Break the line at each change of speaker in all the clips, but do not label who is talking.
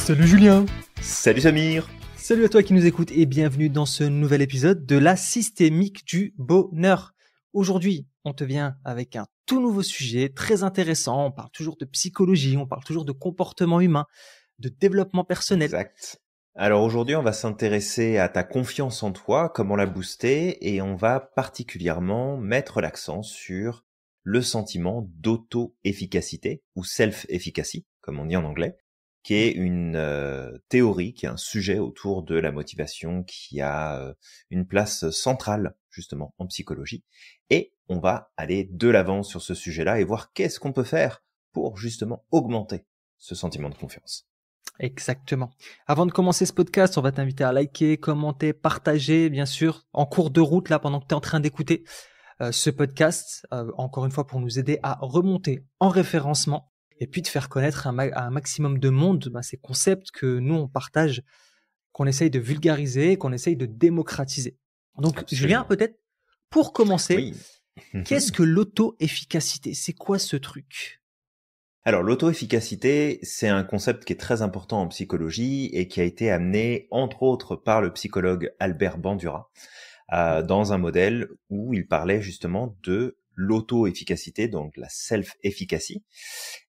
Salut Julien.
Salut Samir.
Salut à toi qui nous écoutes et bienvenue dans ce nouvel épisode de la systémique du bonheur. Aujourd'hui, on te vient avec un tout nouveau sujet très intéressant. On parle toujours de psychologie, on parle toujours de comportement humain, de développement personnel.
Exact. Alors aujourd'hui, on va s'intéresser à ta confiance en toi, comment la booster, et on va particulièrement mettre l'accent sur le sentiment d'auto-efficacité ou self-efficacy, comme on dit en anglais, qui est une théorie, qui est un sujet autour de la motivation qui a une place centrale justement en psychologie. Et on va aller de l'avant sur ce sujet-là et voir qu'est-ce qu'on peut faire pour justement augmenter ce sentiment de confiance.
Exactement. Avant de commencer ce podcast, on va t'inviter à liker, commenter, partager, bien sûr, en cours de route, là, pendant que tu es en train d'écouter ce podcast, encore une fois, pour nous aider à remonter en référencement et puis de faire connaître à un maximum de monde ces concepts que nous, on partage, qu'on essaye de vulgariser, qu'on essaye de démocratiser. Donc,
Absolument.
Julien, peut-être, pour commencer,
Oui.
Qu'est-ce que l'auto-efficacité? C'est quoi ce truc?
Alors, l'auto-efficacité, c'est un concept qui est très important en psychologie et qui a été amené, entre autres, par le psychologue Albert Bandura, dans un modèle où il parlait justement de l'auto-efficacité, donc la self-efficacy.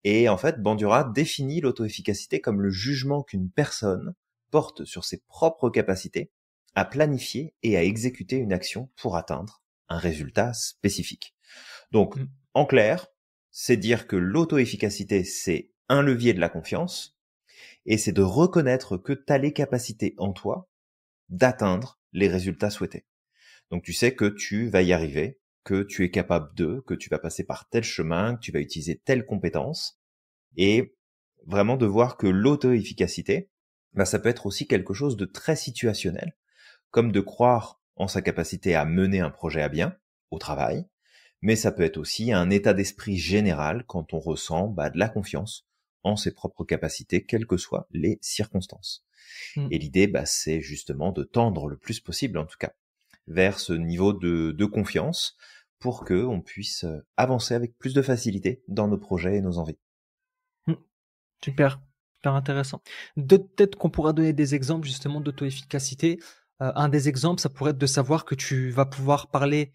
Et en fait, Bandura définit l'auto-efficacité comme le jugement qu'une personne porte sur ses propres capacités à planifier et à exécuter une action pour atteindre un résultat spécifique. Donc, en clair, c'est dire que l'auto-efficacité, c'est un levier de la confiance, et c'est de reconnaître que tu as les capacités en toi d'atteindre les résultats souhaités. Donc tu sais que tu vas y arriver, que tu es capable que tu vas passer par tel chemin, que tu vas utiliser telle compétence, et vraiment de voir que l'auto-efficacité, ça peut être aussi quelque chose de très situationnel, comme de croire en sa capacité à mener un projet à bien, au travail, mais ça peut être aussi un état d'esprit général quand on ressent de la confiance en ses propres capacités, quelles que soient les circonstances. Et l'idée, c'est justement de tendre le plus possible, en tout cas, vers ce niveau de confiance pour que on puisse avancer avec plus de facilité dans nos projets et nos envies.
Super intéressant. Peut-être qu'on pourra donner des exemples justement d'auto-efficacité. Un des exemples, ça pourrait être de savoir que tu vas pouvoir parler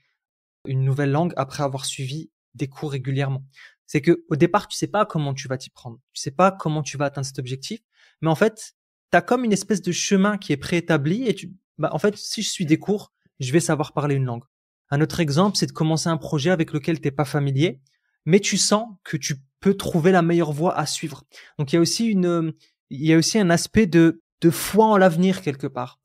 une nouvelle langue après avoir suivi des cours régulièrement. C'est que au départ, tu sais pas comment tu vas t'y prendre. Tu sais pas comment tu vas atteindre cet objectif. Mais en fait, tu as comme une espèce de chemin qui est préétabli et en fait, si je suis des cours, je vais savoir parler une langue. Un autre exemple, c'est de commencer un projet avec lequel t'es pas familier, mais tu sens que tu peux trouver la meilleure voie à suivre. Donc, il y a aussi un aspect de foi en l'avenir quelque part.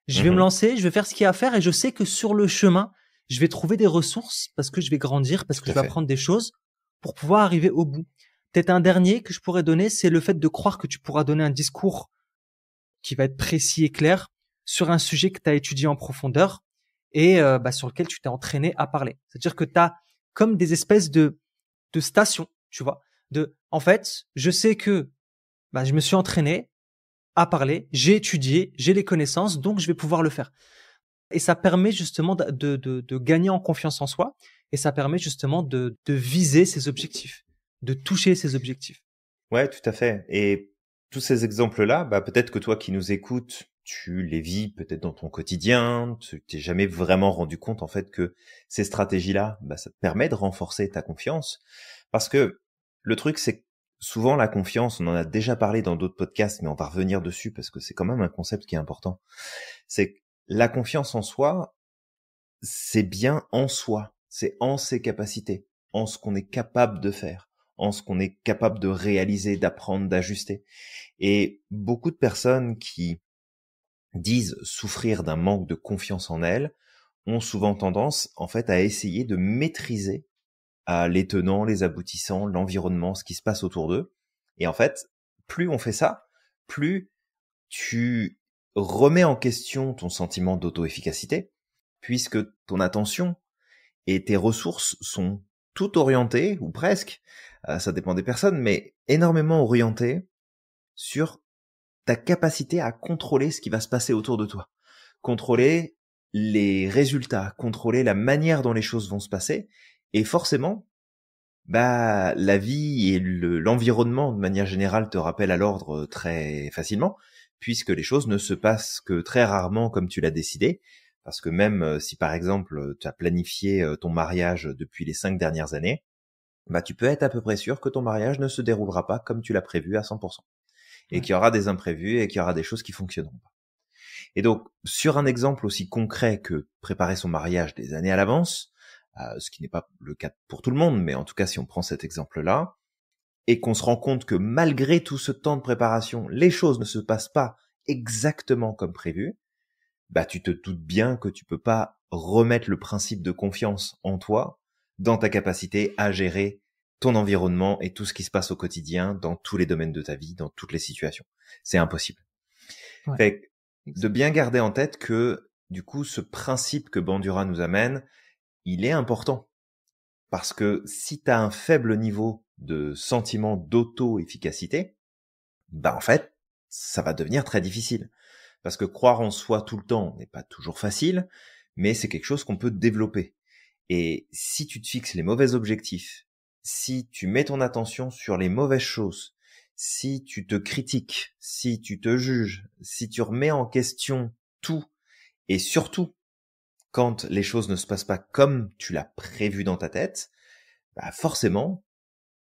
Je vais me lancer, je vais faire ce qu'il y a à faire et je sais que sur le chemin, je vais trouver des ressources parce que je vais grandir, parce que je vais apprendre des choses pour pouvoir arriver au bout. Peut-être un dernier que je pourrais donner, c'est le fait de croire que tu pourras donner un discours qui va être précis et clair sur un sujet que tu as étudié en profondeur et sur lequel tu t'es entraîné à parler. C'est-à-dire que tu as comme des espèces de stations, tu vois. En fait, je sais que je me suis entraîné à parler, j'ai étudié, j'ai les connaissances, donc je vais pouvoir le faire. Et ça permet justement de gagner en confiance en soi et ça permet justement de viser ses objectifs, de toucher ses objectifs.
Ouais, tout à fait. Et tous ces exemples-là, peut-être que toi qui nous écoutes, tu les vis peut-être dans ton quotidien, tu t'es jamais vraiment rendu compte en fait que ces stratégies-là, ça te permet de renforcer ta confiance. Parce que le truc, c'est que souvent la confiance, on en a déjà parlé dans d'autres podcasts, mais on va revenir dessus parce que c'est quand même un concept qui est important. C'est que la confiance en soi, c'est bien en soi, c'est en ses capacités, en ce qu'on est capable de faire, en ce qu'on est capable de réaliser, d'apprendre, d'ajuster. Et beaucoup de personnes qui disent souffrir d'un manque de confiance en elles ont souvent tendance, en fait, à essayer de maîtriser les tenants, les aboutissants, l'environnement, ce qui se passe autour d'eux. Et en fait, plus on fait ça, plus tu remets en question ton sentiment d'auto-efficacité, puisque ton attention et tes ressources sont toutes orientées, ou presque, ça dépend des personnes, mais énormément orientées sur ta capacité à contrôler ce qui va se passer autour de toi, contrôler les résultats, contrôler la manière dont les choses vont se passer, et forcément, bah la vie et l'environnement de manière générale te rappellent à l'ordre très facilement, puisque les choses ne se passent que très rarement comme tu l'as décidé. Parce que même si par exemple tu as planifié ton mariage depuis les 5 dernières années, bah tu peux être à peu près sûr que ton mariage ne se déroulera pas comme tu l'as prévu à 100%. Et
Ouais.
qu'il y aura des imprévus et qu'il y aura des choses qui fonctionneront pas. Et donc, sur un exemple aussi concret que préparer son mariage des années à l'avance, ce qui n'est pas le cas pour tout le monde, mais en tout cas si on prend cet exemple-là, et qu'on se rend compte que malgré tout ce temps de préparation, les choses ne se passent pas exactement comme prévu, bah tu te doutes bien que tu peux pas remettre le principe de confiance en toi, dans ta capacité à gérer ton environnement et tout ce qui se passe au quotidien, dans tous les domaines de ta vie, dans toutes les situations. C'est impossible.
Ouais.
Fait que de
Exact.
bien garder en tête que, du coup, ce principe que Bandura nous amène, il est important. Parce que si tu as un faible niveau de sentiment d'auto-efficacité, bah en fait, ça va devenir très difficile. Parce que croire en soi tout le temps n'est pas toujours facile, mais c'est quelque chose qu'on peut développer. Et si tu te fixes les mauvais objectifs, si tu mets ton attention sur les mauvaises choses, si tu te critiques, si tu te juges, si tu remets en question tout, et surtout quand les choses ne se passent pas comme tu l'as prévu dans ta tête, bah forcément,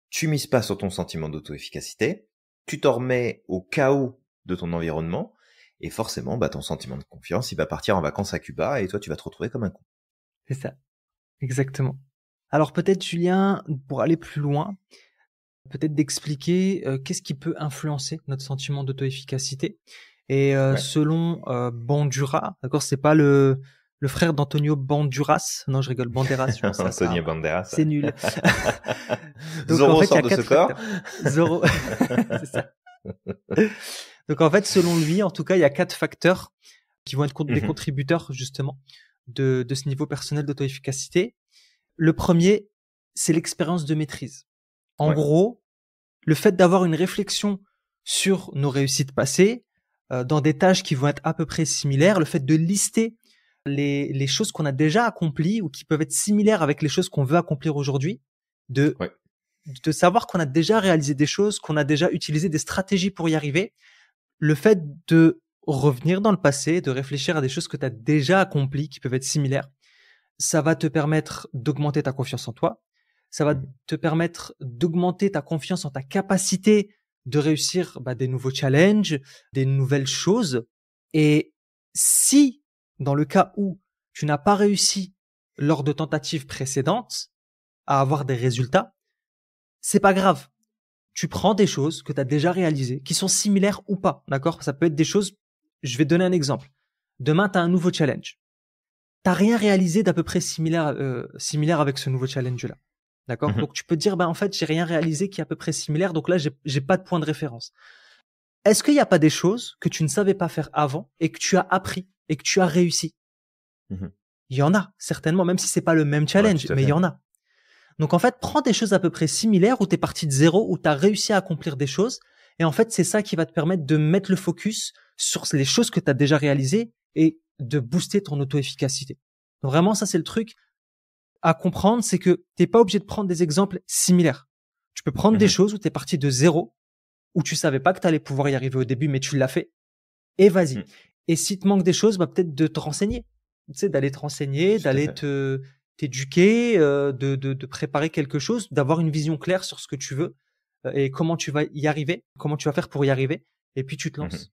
tu mises pas sur ton sentiment d'auto-efficacité, tu t'en remets au chaos de ton environnement, et forcément, bah ton sentiment de confiance, il va partir en vacances à Cuba, et toi, tu vas te retrouver comme un con.
C'est ça. Exactement. Alors peut-être, Julien, pour aller plus loin, peut-être d'expliquer qu'est-ce qui peut influencer notre sentiment d'auto-efficacité. Et
Ouais.
selon Bandura, d'accord, c'est pas le frère d'Antonio Banduras. Non, je rigole, Banderas, je pensais à ça
Antonio
avant.
Banderas.
C'est nul. Donc en
Zorro
fait, il y
sort
a
de ce
4
corps.
facteurs. Zoro, c'est ça. Donc en fait, selon lui, en tout cas, il y a 4 facteurs qui vont être des
Mhm.
contributeurs justement de ce niveau personnel d'auto-efficacité. Le premier, c'est l'expérience de maîtrise. En
Ouais.
gros, le fait d'avoir une réflexion sur nos réussites passées, dans des tâches qui vont être à peu près similaires, le fait de lister les choses qu'on a déjà accomplies ou qui peuvent être similaires avec les choses qu'on veut accomplir aujourd'hui, de,
Ouais.
de savoir qu'on a déjà réalisé des choses, qu'on a déjà utilisé des stratégies pour y arriver, le fait de revenir dans le passé, de réfléchir à des choses que tu as déjà accomplies qui peuvent être similaires, ça va te permettre d'augmenter ta confiance en toi. Ça va
Mhm.
te permettre d'augmenter ta confiance en ta capacité de réussir des nouveaux challenges, des nouvelles choses. Et si, dans le cas où tu n'as pas réussi lors de tentatives précédentes à avoir des résultats, c'est pas grave. Tu prends des choses que tu as déjà réalisées, qui sont similaires ou pas, d'accord? Ça peut être des choses, je vais te donner un exemple. Demain, tu as un nouveau challenge. T'as rien réalisé d'à peu près similaire avec ce nouveau challenge-là. D'accord?
Mhm.
Donc, tu peux te dire, en fait, j'ai rien réalisé qui est à peu près similaire. Donc là, j'ai pas de point de référence. Est-ce qu'il n'y a pas des choses que tu ne savais pas faire avant et que tu as appris et que tu as réussi?
Mhm.
Il y en a, certainement, même si c'est pas le même
Ouais,
challenge,
tout à
mais il y
fait.
en a. Donc, en fait, prends des choses à peu près similaires où tu es parti de zéro, où tu as réussi à accomplir des choses. Et en fait, c'est ça qui va te permettre de mettre le focus sur les choses que tu as déjà réalisées et de booster ton auto-efficacité. Donc, vraiment, ça, c'est le truc à comprendre, c'est que t'es pas obligé de prendre des exemples similaires. Tu peux prendre des
Mhm.
choses où tu es parti de zéro, où tu savais pas que tu allais pouvoir y arriver au début, mais tu l'as fait, et vas-y.
Mhm.
Et si te manque des choses, peut-être de te renseigner. Tu sais, d'aller te renseigner,
Tout à
d'aller
fait.
t'éduquer, de préparer quelque chose, d'avoir une vision claire sur ce que tu veux et comment tu vas y arriver, comment tu vas faire pour y arriver, et puis tu te
Mhm.
lances.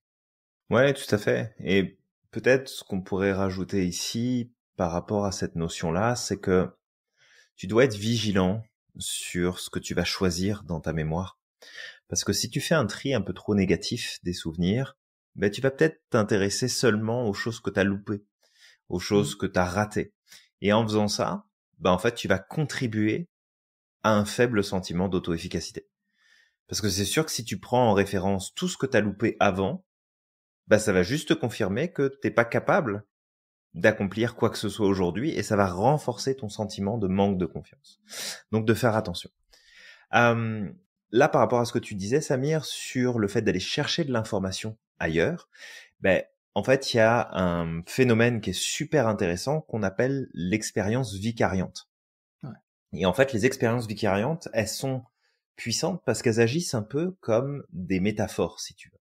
Ouais, tout à fait. Et peut-être ce qu'on pourrait rajouter ici par rapport à cette notion-là, c'est que tu dois être vigilant sur ce que tu vas choisir dans ta mémoire. Parce que si tu fais un tri un peu trop négatif des souvenirs, ben tu vas peut-être t'intéresser seulement aux choses que tu as loupées, aux
Mhm.
choses que tu as ratées. Et en faisant ça, ben en fait, tu vas contribuer à un faible sentiment d'auto-efficacité. Parce que c'est sûr que si tu prends en référence tout ce que tu as loupé avant, bah ça va juste te confirmer que t'es pas capable d'accomplir quoi que ce soit aujourd'hui et ça va renforcer ton sentiment de manque de confiance. Donc de faire attention. Euh, Là, par rapport à ce que tu disais, Samir, sur le fait d'aller chercher de l'information ailleurs, ben, en fait, il y a un phénomène qui est super intéressant qu'on appelle l'expérience vicariante.
Ouais.
Et en fait, les expériences vicariantes, elles sont puissantes parce qu'elles agissent un peu comme des métaphores, si tu veux.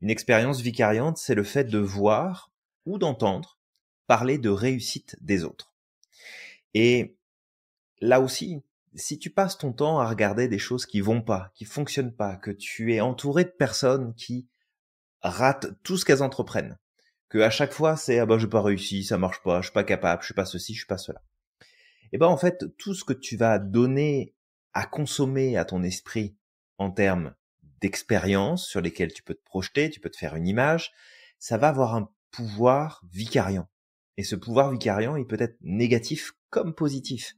Une expérience vicariante, c'est le fait de voir ou d'entendre parler de réussite des autres. Et là aussi, si tu passes ton temps à regarder des choses qui vont pas, qui fonctionnent pas, que tu es entouré de personnes qui ratent tout ce qu'elles entreprennent, que à chaque fois c'est ah ben j'ai pas réussi, ça marche pas, je suis pas capable, je suis pas ceci, je suis pas cela. Et ben en fait, tout ce que tu vas donner à consommer à ton esprit en termes d'expériences sur lesquelles tu peux te projeter, tu peux te faire une image, ça va avoir un pouvoir vicariant. Et ce pouvoir vicariant, il peut être négatif comme positif.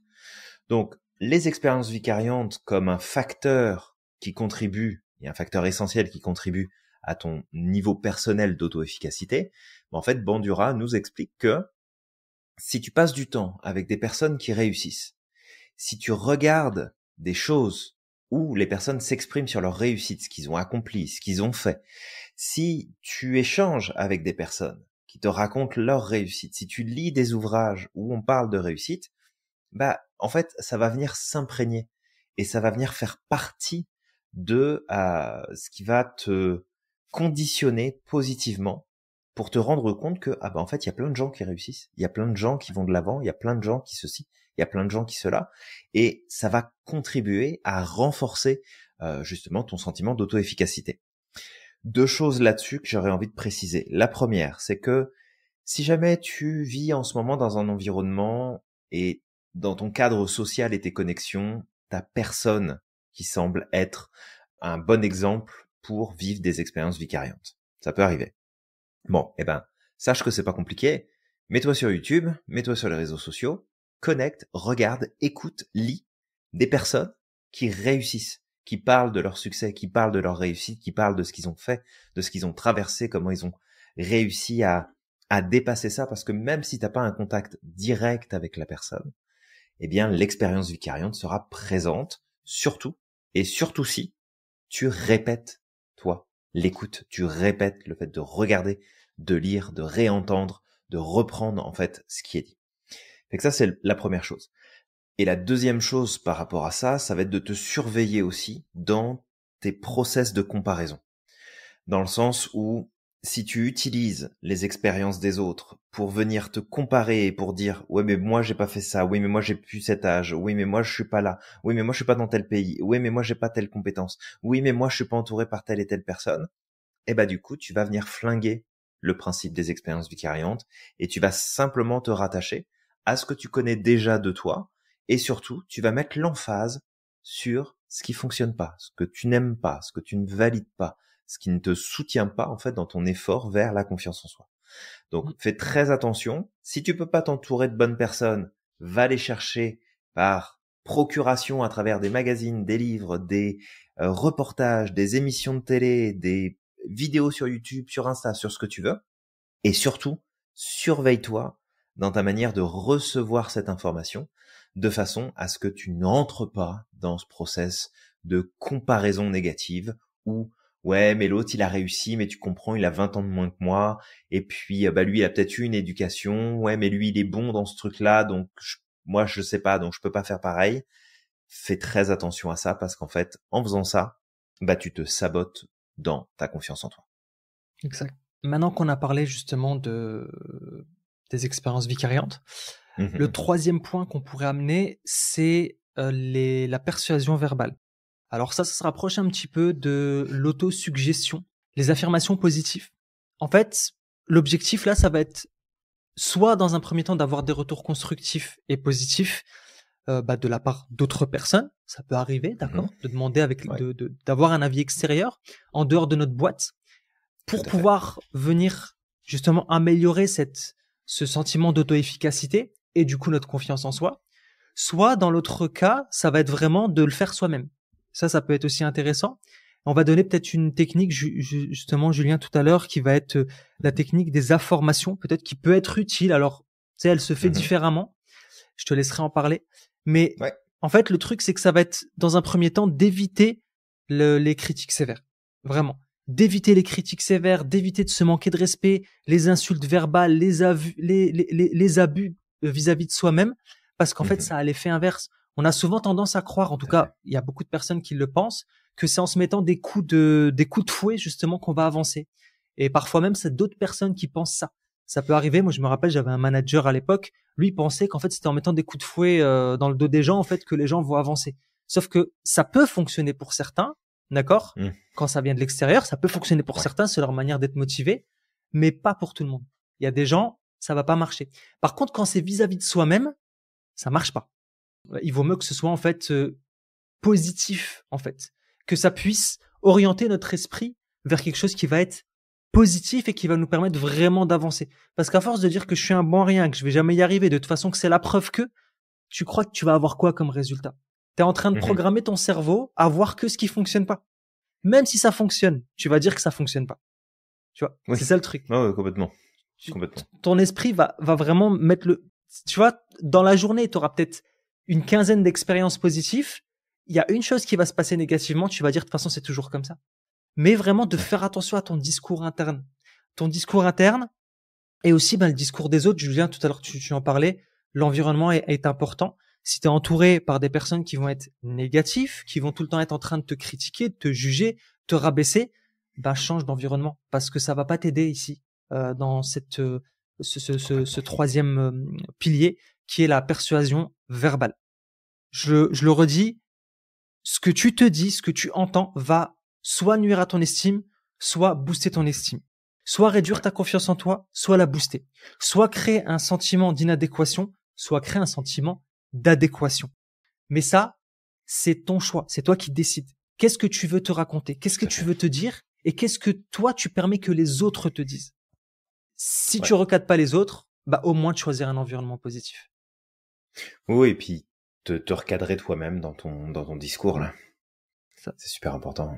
Donc, les expériences vicariantes comme un facteur qui contribue, et un facteur essentiel qui contribue à ton niveau personnel d'auto-efficacité, en fait, Bandura nous explique que si tu passes du temps avec des personnes qui réussissent, si tu regardes des choses où les personnes s'expriment sur leur réussite, ce qu'ils ont accompli, ce qu'ils ont fait, si tu échanges avec des personnes qui te racontent leur réussite, si tu lis des ouvrages où on parle de réussite, bah en fait ça va venir s'imprégner et ça va venir faire partie de ce qui va te conditionner positivement pour te rendre compte que ah bah en fait il y a plein de gens qui réussissent, il y a plein de gens qui vont de l'avant, il y a plein de gens qui ceci, il y a plein de gens qui cela, et ça va contribuer à renforcer justement ton sentiment d'auto-efficacité. Deux choses là-dessus que j'aurais envie de préciser. La première, c'est que si jamais tu vis en ce moment dans un environnement et dans ton cadre social et tes connexions, t'as personne qui semble être un bon exemple pour vivre des expériences vicariantes. Ça peut arriver. Bon, eh ben, sache que c'est pas compliqué. Mets-toi sur YouTube, mets-toi sur les réseaux sociaux, connecte, regarde, écoute, lis des personnes qui réussissent, qui parlent de leur succès, qui parlent de leur réussite, qui parlent de ce qu'ils ont fait, de ce qu'ils ont traversé, comment ils ont réussi à dépasser ça, parce que même si t'as pas un contact direct avec la personne, eh bien, l'expérience vicariante sera présente, surtout, et surtout si tu répètes, toi, l'écoute, tu répètes le fait de regarder, de lire, de réentendre, de reprendre, en fait, ce qui est dit. Fait que ça, c'est la première chose. Et la deuxième chose par rapport à ça, ça va être de te surveiller aussi dans tes process de comparaison. Dans le sens où, si tu utilises les expériences des autres pour venir te comparer et pour dire ouais mais moi j'ai pas fait ça, oui mais moi j'ai plus cet âge, oui mais moi je suis pas là, oui mais moi je suis pas dans tel pays, oui mais moi j'ai pas telle compétence, oui mais moi je suis pas entouré par telle et telle personne, et bah du coup tu vas venir flinguer le principe des expériences vicariantes et tu vas simplement te rattacher à ce que tu connais déjà de toi et surtout tu vas mettre l'emphase sur ce qui fonctionne pas, ce que tu n'aimes pas, ce que tu ne valides pas, ce qui ne te soutient pas en fait dans ton effort vers la confiance en soi. Donc fais très attention. Si tu peux pas t'entourer de bonnes personnes, va les chercher par procuration à travers des magazines, des livres, des reportages, des émissions de télé, des vidéos sur YouTube, sur Insta, sur ce que tu veux. Et surtout, surveille-toi dans ta manière de recevoir cette information de façon à ce que tu n'entres pas dans ce process de comparaison négative où ouais, mais l'autre, il a réussi, mais tu comprends, il a 20 ans de moins que moi. Et puis, bah, lui, il a peut-être eu une éducation. Ouais, mais lui, il est bon dans ce truc-là. Donc, moi, je sais pas, donc je peux pas faire pareil. Fais très attention à ça parce qu'en fait, en faisant ça, bah, tu te sabotes dans ta confiance en toi.
Exact. Maintenant qu'on a parlé justement des expériences vicariantes, le troisième point qu'on pourrait amener, c'est la persuasion verbale. Alors ça se rapproche un petit peu de l'autosuggestion, les affirmations positives. En fait, l'objectif là, ça va être soit dans un premier temps d'avoir des retours constructifs et positifs de la part d'autres personnes, ça peut arriver, d'accord, de demander d'avoir un avis extérieur en dehors de notre boîte pour pouvoir venir justement améliorer ce sentiment d'auto-efficacité et du coup notre confiance en soi. Soit dans l'autre cas, ça va être vraiment de le faire soi-même. Ça peut être aussi intéressant. On va donner peut-être une technique, justement, Julien, tout à l'heure, qui va être la technique des affirmations, peut-être qui peut être utile. Alors, tu sais, elle se fait différemment. Je te laisserai en parler. Mais en fait, le truc, c'est que ça va être, dans un premier temps, d'éviter les critiques sévères. Vraiment. D'éviter les critiques sévères, d'éviter de se manquer de respect, les insultes verbales, les abus vis-à-vis de soi-même. Parce qu'en fait, ça a l'effet inverse. On a souvent tendance à croire, en tout
Tout à fait.
cas, il y a beaucoup de personnes qui le pensent, que c'est en se mettant des coups de fouet, justement, qu'on va avancer. Et parfois même, c'est d'autres personnes qui pensent ça. Ça peut arriver. Moi, je me rappelle, j'avais un manager à l'époque. Lui, il pensait qu'en fait, c'était en mettant des coups de fouet dans le dos des gens, en fait, que les gens vont avancer. Sauf que ça peut fonctionner pour certains, d'accord?
Mmh.
Quand ça vient de l'extérieur, ça peut fonctionner pour
Ouais.
certains, c'est leur manière d'être motivé, mais pas pour tout le monde. Il y a des gens, ça va pas marcher. Par contre, quand c'est vis-à-vis de soi-même, ça marche pas. Il vaut mieux que ce soit en fait positif, en fait, que ça puisse orienter notre esprit vers quelque chose qui va être positif et qui va nous permettre vraiment d'avancer. Parce qu'à force de dire que je suis un bon à rien, que je vais jamais y arriver, de toute façon que c'est la preuve que, tu crois que tu vas avoir quoi comme résultat? Tu es en train de
Mmh.
programmer ton cerveau à voir que ce qui fonctionne pas. Même si ça fonctionne, tu vas dire que ça fonctionne pas. Tu vois,
Oui.
c'est ça le truc.
Ouais, ouais, complètement. Complètement.
Ton esprit va vraiment mettre tu vois, dans la journée, tu auras peut-être une quinzaine d'expériences positives. Il y a une chose qui va se passer négativement, tu vas dire de toute façon c'est toujours comme ça. Mais vraiment de
Ouais.
faire attention à ton discours interne. Ton discours interne et aussi le discours des autres. Julien, tout à l'heure tu en parlais, l'environnement est important. Si tu es entouré par des personnes qui vont être négatives, qui vont tout le temps être en train de te critiquer, de te juger, te rabaisser, change d'environnement parce que ça va pas t'aider ici dans ce
Complètement.
troisième pilier qui est la persuasion verbale. Je le redis, ce que tu te dis, ce que tu entends va soit nuire à ton estime, soit booster ton estime. Soit réduire
Ouais.
ta confiance en toi, soit la booster. Soit créer un sentiment d'inadéquation, soit créer un sentiment d'adéquation. Mais ça, c'est ton choix. C'est toi qui décides. Qu'est-ce que tu veux te raconter? Qu'est-ce que
Tout à
tu
fait.
veux te dire? Et qu'est-ce que toi, tu permets que les autres te disent? Si tu
Ouais.
recadres pas les autres, au moins de choisir un environnement positif.
Oui, et puis te recadrer toi-même dans ton discours là.
Ça.
C'est super important.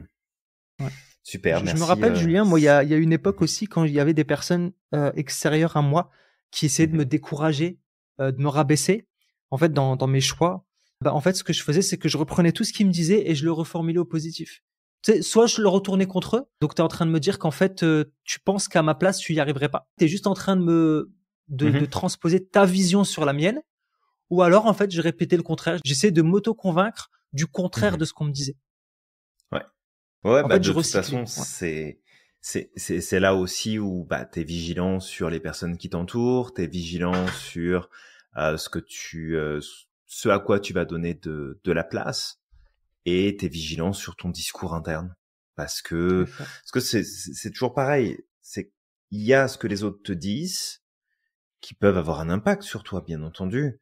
Ouais.
Super,
Je me
merci.
rappelle, Julien, moi, il y a une époque
Mmh.
aussi quand il y avait des personnes extérieures à moi qui essayaient de
Mmh.
me décourager, de me rabaisser, en fait, dans mes choix. En fait, ce que je faisais, c'est que je reprenais tout ce qu'ils me disaient et je le reformulais au positif. Tu sais, soit je le retournais contre eux, donc tu es en train de me dire qu'en fait, tu penses qu'à ma place, tu y arriverais pas. Tu es juste en train de
Mmh.
transposer ta vision sur la mienne, ou alors, en fait, je répétais le contraire. J'essayais de m'auto-convaincre du contraire
Mmh.
de ce qu'on me disait.
Ouais. Ouais,
En fait, je
de toute
recyclais.
façon,
Ouais.
c'est là aussi où tu es vigilant sur les personnes qui t'entourent, tu es vigilant sur ce à quoi tu vas donner de la place, et tu es vigilant sur ton discours interne parce
C'est
que
ça.
c'est toujours pareil, c'est il y a ce que les autres te disent qui peuvent avoir un impact sur toi, bien entendu.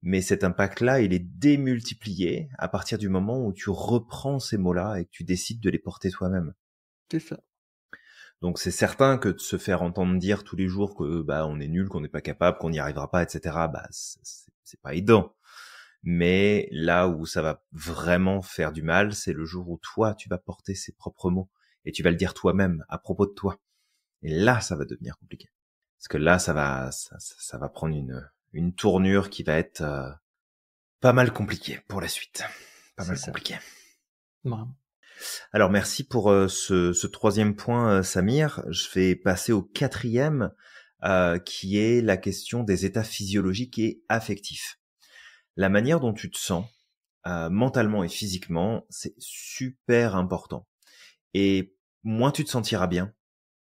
Mais cet impact-là, il est démultiplié à partir du moment où tu reprends ces mots-là et que tu décides de les porter toi-même.
C'est ça.
Donc c'est certain que de se faire entendre dire tous les jours que on est nul, qu'on n'est pas capable, qu'on n'y arrivera pas, etc. C'est pas aidant. Mais là où ça va vraiment faire du mal, c'est le jour où toi tu vas porter ces propres mots et tu vas le dire toi-même à propos de toi. Et là, ça va devenir compliqué. Parce que là, ça va prendre une tournure qui va être pas mal compliquée pour la suite. Pas
C'est
mal
ça.
compliquée.
Vraiment.
Alors merci pour ce troisième point, Samir. Je vais passer au quatrième, qui est la question des états physiologiques et affectifs. La manière dont tu te sens, mentalement et physiquement, c'est super important. Et moins tu te sentiras bien,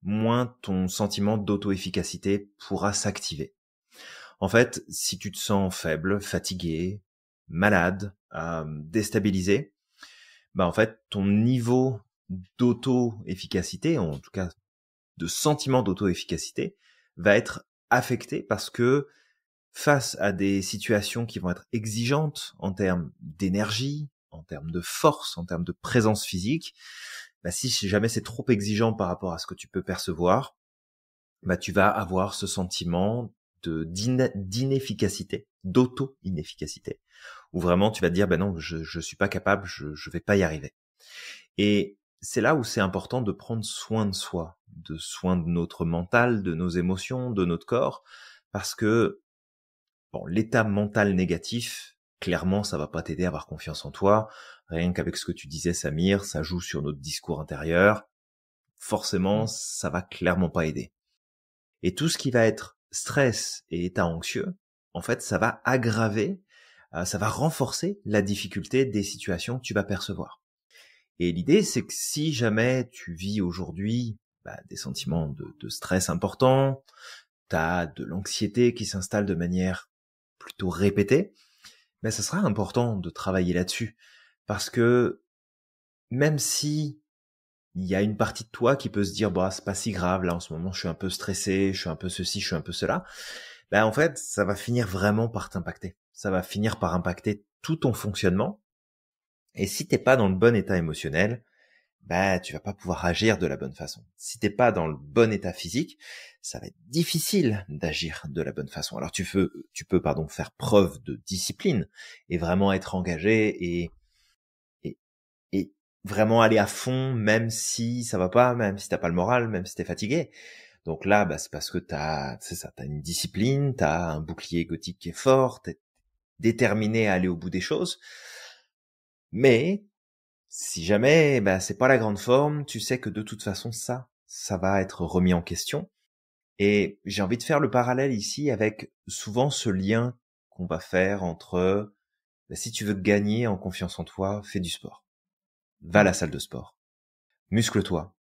moins ton sentiment d'auto-efficacité pourra s'activer. En fait, si tu te sens faible, fatigué, malade, déstabilisé, en fait, ton niveau d'auto-efficacité, en tout cas de sentiment d'auto-efficacité, va être affecté parce que face à des situations qui vont être exigeantes en termes d'énergie, en termes de force, en termes de présence physique, si jamais c'est trop exigeant par rapport à ce que tu peux percevoir, tu vas avoir ce sentiment d'inefficacité, d'auto-inefficacité, où vraiment tu vas te dire, non, je suis pas capable, je vais pas y arriver. Et c'est là où c'est important de prendre soin de soi, de soin de notre mental, de nos émotions, de notre corps, parce que l'état mental négatif, clairement, ça va pas t'aider à avoir confiance en toi. Rien qu'avec ce que tu disais, Samir, ça joue sur notre discours intérieur. Forcément,
Mm.
ça va clairement pas aider. Et tout ce qui va être stress et état anxieux, en fait, ça va aggraver ça va renforcer la difficulté des situations que tu vas percevoir. Et l'idée, c'est que si jamais tu vis aujourd'hui des sentiments de stress importants, t'as de l'anxiété qui s'installe de manière plutôt répétée, ça sera important de travailler là-dessus. Parce que même si il y a une partie de toi qui peut se dire, c'est pas si grave, là en ce moment je suis un peu stressé, je suis un peu ceci, je suis un peu cela, en fait, ça va finir vraiment par t'impacter. Ça va finir par impacter tout ton fonctionnement. Et si t'es pas dans le bon état émotionnel, tu vas pas pouvoir agir de la bonne façon. Si t'es pas dans le bon état physique, ça va être difficile d'agir de la bonne façon. Alors tu peux faire preuve de discipline et vraiment être engagé et vraiment aller à fond, même si ça va pas, même si t'as pas le moral, même si t'es fatigué. Donc là, c'est parce que t'as une discipline, t'as un bouclier égotique qui est fort, t'es déterminé à aller au bout des choses. Mais si jamais c'est pas la grande forme, tu sais que de toute façon ça va être remis en question. Et j'ai envie de faire le parallèle ici avec souvent ce lien qu'on va faire entre si tu veux gagner en confiance en toi, fais du sport. Va à la salle de sport. Muscle-toi.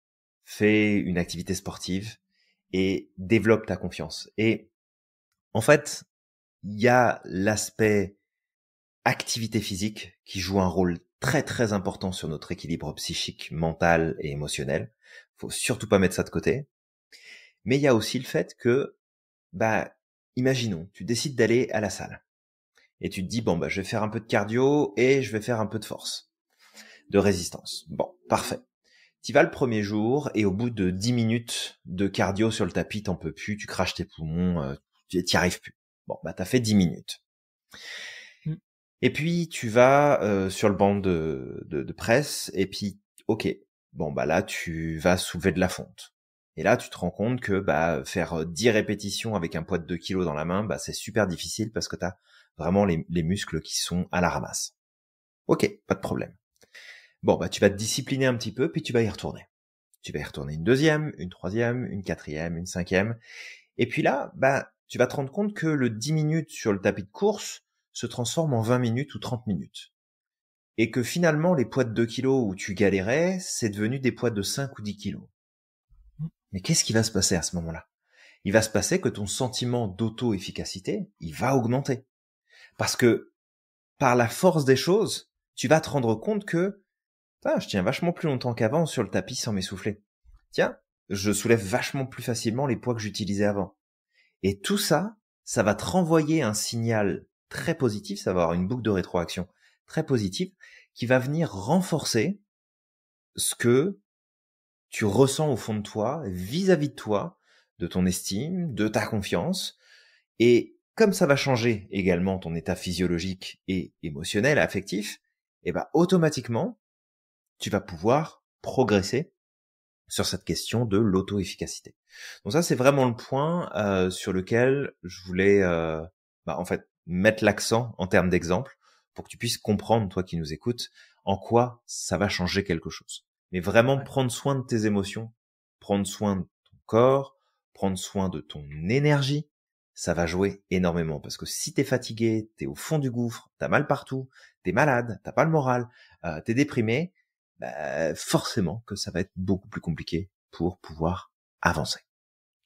Fais une activité sportive et développe ta confiance. Et en fait, il y a l'aspect activité physique qui joue un rôle très très important sur notre équilibre psychique, mental et émotionnel. Faut surtout pas mettre ça de côté. Mais il y a aussi le fait que, imaginons, tu décides d'aller à la salle. Et tu te dis, je vais faire un peu de cardio et je vais faire un peu de force, de résistance. Bon, parfait. Tu vas le premier jour et au bout de 10 minutes de cardio sur le tapis, t'en peux plus, tu craches tes poumons, t'y arrives plus. Bon, t'as fait 10 minutes. Et puis tu vas sur le banc de presse et puis ok, là tu vas soulever de la fonte. Et là tu te rends compte que faire 10 répétitions avec un poids de 2 kilos dans la main, c'est super difficile parce que t'as vraiment les muscles qui sont à la ramasse. Ok, pas de problème. Tu vas te discipliner un petit peu puis tu vas y retourner. Tu vas y retourner une deuxième, une troisième, une quatrième, une cinquième. Et puis là, tu vas te rendre compte que le 10 minutes sur le tapis de course se transforme en 20 minutes ou 30 minutes. Et que finalement, les poids de 2 kilos où tu galérais, c'est devenu des poids de 5 ou 10 kilos. Mais qu'est-ce qui va se passer à ce moment-là? Il va se passer que ton sentiment d'auto-efficacité, il va augmenter. Parce que, par la force des choses, tu vas te rendre compte que, je tiens vachement plus longtemps qu'avant sur le tapis sans m'essouffler. Tiens, je soulève vachement plus facilement les poids que j'utilisais avant. Et tout ça, ça va te renvoyer un signal très positif, ça va avoir une boucle de rétroaction très positive qui va venir renforcer ce que tu ressens au fond de toi, vis-à-vis de toi, de ton estime, de ta confiance. Et comme ça va changer également ton état physiologique et émotionnel, affectif, automatiquement, tu vas pouvoir progresser sur cette question de l'auto-efficacité. Donc ça, c'est vraiment le point sur lequel je voulais mettre l'accent en termes d'exemple pour que tu puisses comprendre, toi qui nous écoutes, en quoi ça va changer quelque chose. Mais vraiment prendre soin de tes émotions, prendre soin de ton corps, prendre soin de ton énergie, ça va jouer énormément. Parce que si t'es fatigué, t'es au fond du gouffre, t'as mal partout, t'es malade, t'as pas le moral, t'es déprimé, forcément que ça va être beaucoup plus compliqué pour pouvoir avancer.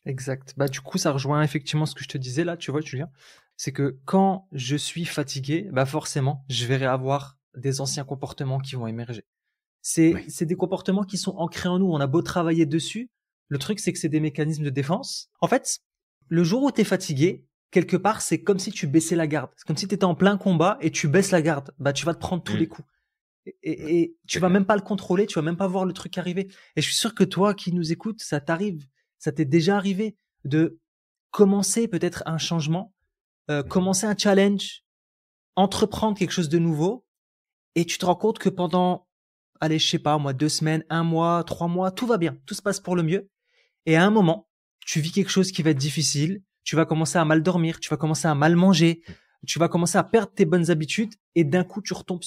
Exact. Du coup, ça rejoint effectivement ce que je te disais là, tu vois, Julien. C'est que quand je suis fatigué, forcément, je vais avoir des anciens comportements qui vont émerger. C'est des comportements qui sont ancrés en nous. On a beau travailler dessus. Le truc, c'est que c'est des mécanismes de défense. En fait, le jour où tu es fatigué, quelque part, c'est comme si tu baissais la garde. C'est comme si tu étais en plein combat et tu baisses la garde. Tu vas te prendre tous les coups. Et tu vas même pas le contrôler, tu vas même pas voir le truc arriver. Et je suis sûr que toi qui nous écoutes, ça t'est déjà arrivé de commencer peut-être un changement, commencer un challenge, entreprendre quelque chose de nouveau, et tu te rends compte que pendant, allez, je sais pas, moi, 2 semaines, 1 mois, 3 mois, tout va bien, tout se passe pour le mieux. Et à un moment, tu vis quelque chose qui va être difficile, tu vas commencer à mal dormir, tu vas commencer à mal manger, tu vas commencer à perdre tes bonnes habitudes, et d'un coup, tu retombes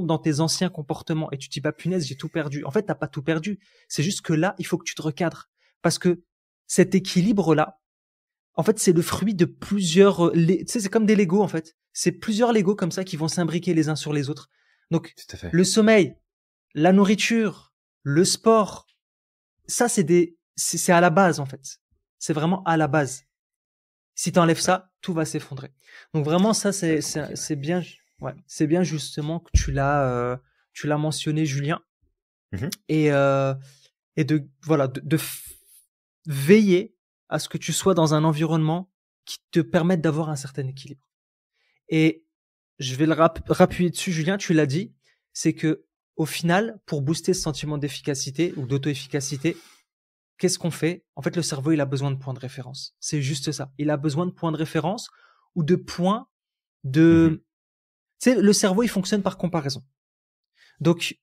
dans tes anciens comportements et tu te dis, punaise, j'ai tout perdu. En fait, t'as pas tout perdu. C'est juste que là, il faut que tu te recadres. Parce que cet équilibre-là, En fait, c'est le fruit de plusieurs. Tu sais, c'est comme des Legos en fait. C'est plusieurs Legos comme ça qui vont s'imbriquer les uns sur les autres. Donc,
Tout à fait.
le sommeil, la nourriture, le sport, ça c'est à la base en fait. C'est vraiment à la base. Si t'enlèves
Ouais.
ça, tout va s'effondrer. Donc vraiment, ça
Ça va être compliqué, ouais.
c'est bien. Ouais, c'est bien justement que tu l'as mentionné, Julien,
Mhm.
et de voilà veiller à ce que tu sois dans un environnement qui te permette d'avoir un certain équilibre. Et je vais le rappuyer dessus, Julien, tu l'as dit, c'est que au final, pour booster ce sentiment d'efficacité ou d'auto-efficacité, qu'est-ce qu'on fait? En fait, le cerveau, il a besoin de points de référence. C'est juste ça. Il a besoin de points de référence ou de points
Mhm.
de... Tu sais, le cerveau, il fonctionne par comparaison. Donc,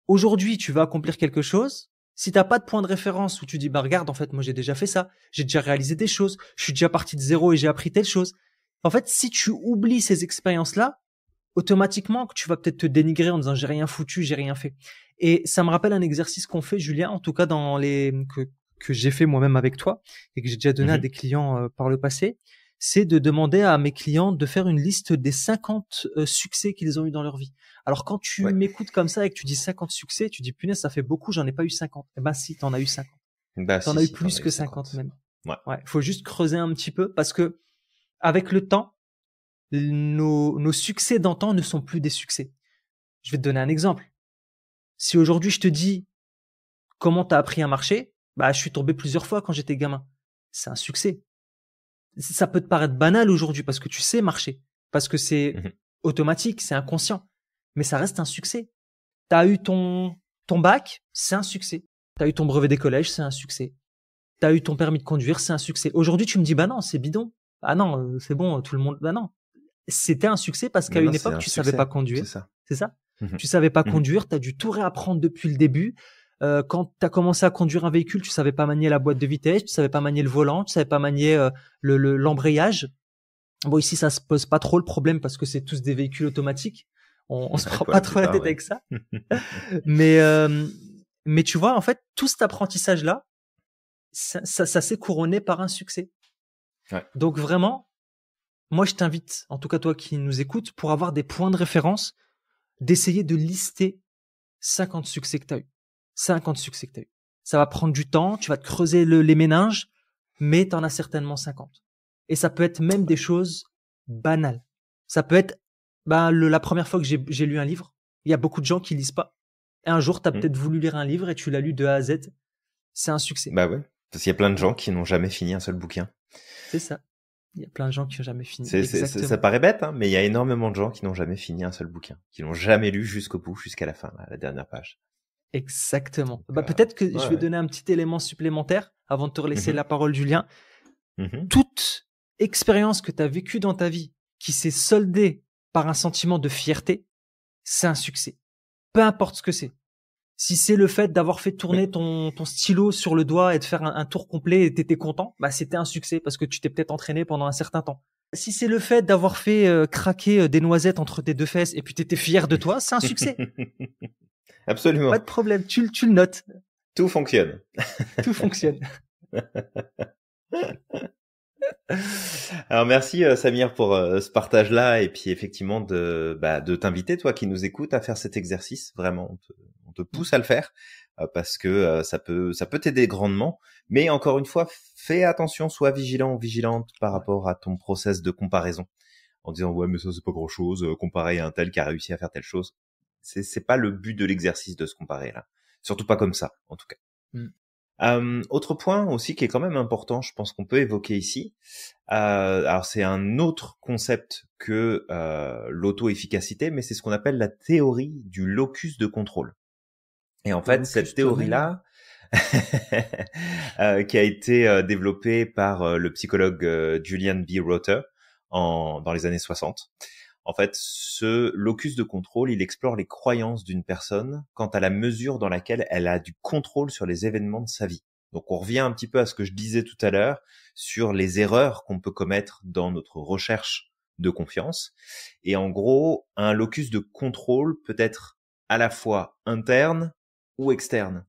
aujourd'hui, tu vas accomplir quelque chose. Si t'as pas de point de référence où tu dis, bah regarde, en fait, moi j'ai déjà fait ça, j'ai déjà réalisé des choses, je suis déjà parti de zéro et j'ai appris telle chose. En fait, si tu oublies ces expériences-là, automatiquement, tu vas peut-être te dénigrer en disant j'ai rien foutu, j'ai rien fait. Et ça me rappelle un exercice qu'on fait, Julien, en tout cas que j'ai fait moi-même avec toi et que j'ai déjà donné à
Mhm.
des clients par le passé, c'est de demander à mes clients de faire une liste des 50 succès qu'ils ont eu dans leur vie. Alors quand tu
Ouais.
m'écoutes comme ça et que tu dis 50 succès, tu dis punaise, ça fait beaucoup, j'en ai pas eu 50. Eh ben si, t'en as eu 50.
Bah
T'en
si,
as eu
si, t'en
plus
as eu
que 50
50.
même.
Ouais.
Ouais, faut juste creuser un petit peu parce que avec le temps, nos succès d'antan ne sont plus des succès. Je vais te donner un exemple. Si aujourd'hui je te dis comment t'as appris à marcher, bah je suis tombé plusieurs fois quand j'étais gamin. C'est un succès. Ça peut te paraître banal aujourd'hui parce que tu sais marcher, parce que c'est
Mhm.
automatique, c'est inconscient, mais ça reste un succès. T'as eu ton bac, c'est un succès. T'as eu ton brevet des collèges, c'est un succès. T'as eu ton permis de conduire, c'est un succès. Aujourd'hui, tu me dis bah non, c'est bidon. Ah non, c'est bon, tout le monde. Bah non, c'était un succès parce qu'à
Non, non,
une
c'est
époque,
un
tu savais pas
succès.
conduire.
C'est ça.
C'est ça?
Mhm.
Tu savais pas
Mhm.
conduire, tu as dû tout réapprendre depuis le début. Quand tu as commencé à conduire un véhicule, tu savais pas manier la boîte de vitesse, tu savais pas manier le volant, tu savais pas manier l'embrayage. Bon, ici, ça se pose pas trop le problème parce que c'est tous des véhicules automatiques. On se
Ouais,
prend
pour
pas
la
trop la
plupart,
tête
ouais.
avec ça. Mais, euh, mais tu vois, en fait, tout cet apprentissage-là, ça s'est couronné par un succès.
Ouais.
Donc vraiment, moi, je t'invite, en tout cas toi qui nous écoutes, pour avoir des points de référence, d'essayer de lister 50 succès que tu as eu. 50 succès que tu as eu. Ça va prendre du temps, tu vas te creuser les méninges, mais tu en as certainement 50. Et ça peut être même des choses banales. Ça peut être la première fois que j'ai lu un livre. Il y a beaucoup de gens qui lisent pas. Et un jour, tu as
Mhm.
peut-être voulu lire un livre et tu l'as lu de A à Z. C'est un succès.
Bah ouais. Parce qu'il y a plein de
Ouais,
gens qui n'ont jamais fini un seul bouquin.
c'est ça. Il y a plein de gens qui n'ont jamais fini.
Ça
Exactement.
paraît bête, hein, mais il y a énormément de gens qui n'ont jamais fini un seul bouquin, qui l'ont jamais lu jusqu'au bout, jusqu'à la fin, à la dernière page.
Exactement.
Donc,
Peut-être que je
ouais,
vais
ouais.
donner un petit élément supplémentaire avant de te laisser
Mhm.
la parole, Julien.
Mhm.
Toute expérience que tu as vécue dans ta vie qui s'est soldée par un sentiment de fierté, c'est un succès. Peu importe ce que c'est. Si c'est le fait d'avoir fait
Oui.
tourner ton stylo sur le doigt et de faire un tour complet et t'étais content, c'était un succès parce que tu t'es peut-être entraîné pendant un certain temps. Si c'est le fait d'avoir fait craquer des noisettes entre tes deux fesses et puis t'étais fier de toi, c'est un succès. Pas de
Absolument.
problème, tu le notes.
Tout fonctionne.
Tout fonctionne.
Alors merci Samir pour ce partage-là et puis effectivement de t'inviter toi qui nous écoutes à faire cet exercice. Vraiment, on te pousse à le faire parce que ça peut t'aider grandement. Mais encore une fois, fais attention, sois vigilant ou vigilante par
Ouais.
rapport à ton process de comparaison en disant ouais mais ça c'est pas grand-chose comparé à un tel qui a réussi à faire telle chose. C'est pas le but de l'exercice de se comparer là. Surtout pas comme ça en tout cas.
Mm.
Autre point aussi qui est quand même important, je pense qu'on peut évoquer ici. Alors c'est un autre concept que l'auto-efficacité, mais c'est ce qu'on appelle la théorie du locus de contrôle. Et en
Le
fait, cette
locus toi-même.
théorie-là, qui a été développée par le psychologue Julian B. Rother dans les années 60. En fait, ce locus de contrôle, il explore les croyances d'une personne quant à la mesure dans laquelle elle a du contrôle sur les événements de sa vie. Donc on revient un petit peu à ce que je disais tout à l'heure sur les erreurs qu'on peut commettre dans notre recherche de confiance. Et en gros, un locus de contrôle peut être à la fois interne ou externe.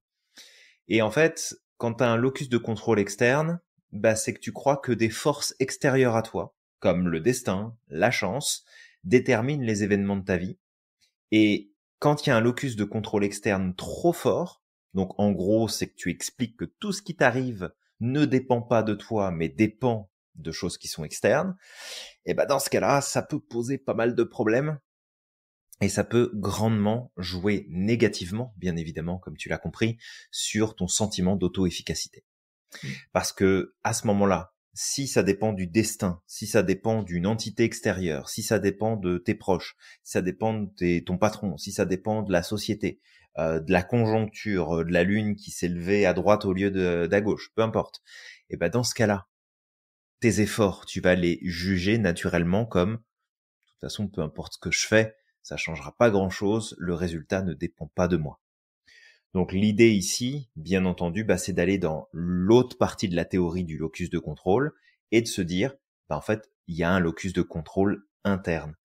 Et en fait, quand tu as un locus de contrôle externe, bah, c'est que tu crois que des forces extérieures à toi, comme le destin, la chance, déterminent les événements de ta vie. Et quand il y a un locus de contrôle externe trop fort, donc en gros, c'est que tu expliques que tout ce qui t'arrive ne dépend pas de toi, mais dépend de choses qui sont externes, et ben dans ce cas-là, ça peut poser pas mal de problèmes et ça peut grandement jouer négativement, bien évidemment, comme tu l'as compris, sur ton sentiment d'auto-efficacité. Parce que à ce moment-là, si ça dépend du destin, si ça dépend d'une entité extérieure, si ça dépend de tes proches, si ça dépend de ton patron, si ça dépend de la société, de la conjoncture, de la lune qui s'est levée à droite au lieu d'à gauche, peu importe, et ben dans ce cas-là, tes efforts, tu vas les juger naturellement comme, de toute façon, peu importe ce que je fais, ça changera pas grand-chose, le résultat ne dépend pas de moi. Donc l'idée ici, bien entendu, bah, c'est d'aller dans l'autre partie de la théorie du locus de contrôle et de se dire, bah, en fait, il y a un locus de contrôle interne.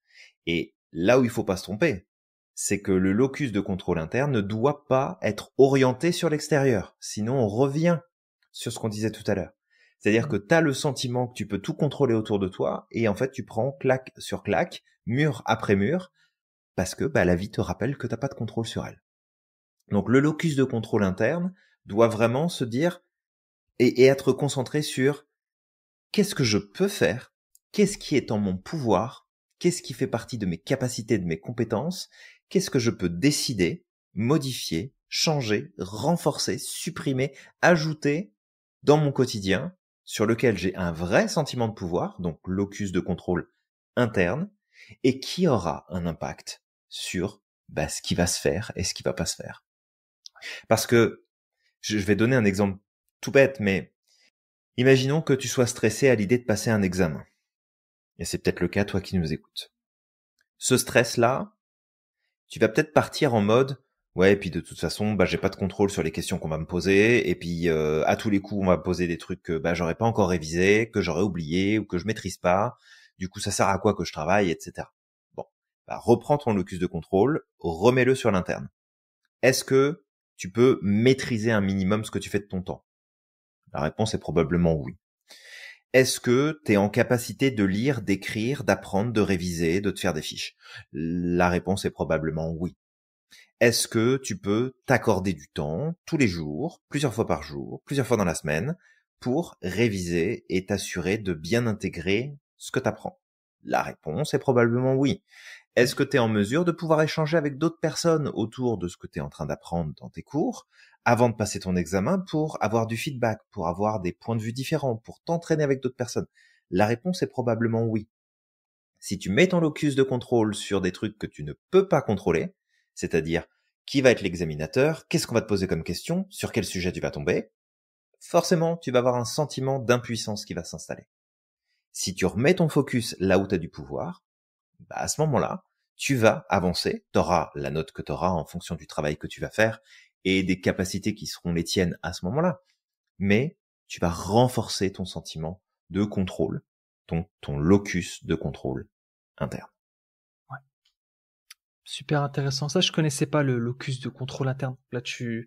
Et là où il faut pas se tromper, c'est que le locus de contrôle interne ne doit pas être orienté sur l'extérieur. Sinon, on revient sur ce qu'on disait tout à l'heure. C'est-à-dire que tu as le sentiment que tu peux tout contrôler autour de toi et en fait, tu prends claque sur claque, mur après mur, parce que bah, la vie te rappelle que t'as pas de contrôle sur elle. Donc le locus de contrôle interne doit vraiment se dire et être concentré sur qu'est-ce que je peux faire, qu'est-ce qui est en mon pouvoir, qu'est-ce qui fait partie de mes capacités, de mes compétences, qu'est-ce que je peux décider, modifier, changer, renforcer, supprimer, ajouter dans mon quotidien sur lequel j'ai un vrai sentiment de pouvoir, donc locus de contrôle interne, et qui aura un impact sur ce qui va se faire et ce qui va pas se faire. Parce que, je vais donner un exemple tout bête, mais imaginons que tu sois stressé à l'idée de passer un examen. Et c'est peut-être le cas, toi qui nous écoutes. Ce stress-là, tu vas peut-être partir en mode, ouais, et puis de toute façon, j'ai pas de contrôle sur les questions qu'on va me poser, et puis à tous les coups, on va me poser des trucs que j'aurais pas encore révisé, que j'aurais oublié, ou que je maîtrise pas. Du coup, ça sert à quoi que je travaille, etc. Bon, reprends ton locus de contrôle, remets-le sur l'interne. Est-ce que tu peux maîtriser un minimum ce que tu fais de ton temps? La réponse est probablement oui. Est-ce que tu es en capacité de lire, d'écrire, d'apprendre, de réviser, de te faire des fiches? La réponse est probablement oui. Est-ce que tu peux t'accorder du temps tous les jours, plusieurs fois par jour, plusieurs fois dans la semaine, pour réviser et t'assurer de bien intégrer ce que tu apprends? La réponse est probablement oui. Est-ce que tu es en mesure de pouvoir échanger avec d'autres personnes autour de ce que tu es en train d'apprendre dans tes cours avant de passer ton examen pour avoir du feedback, pour avoir des points de vue différents, pour t'entraîner avec d'autres personnes? La réponse est probablement oui. Si tu mets ton locus de contrôle sur des trucs que tu ne peux pas contrôler, c'est-à-dire qui va être l'examinateur, qu'est-ce qu'on va te poser comme question, sur quel sujet tu vas tomber, forcément, tu vas avoir un sentiment d'impuissance qui va s'installer. Si tu remets ton focus là où tu as du pouvoir, à ce moment-là, tu vas avancer, tu auras la note que tu auras en fonction du travail que tu vas faire et des capacités qui seront les tiennes à ce moment-là. Mais tu vas renforcer ton sentiment de contrôle, ton locus de contrôle interne.
Ouais. Super intéressant. Ça, je connaissais pas le locus de contrôle interne. Là, je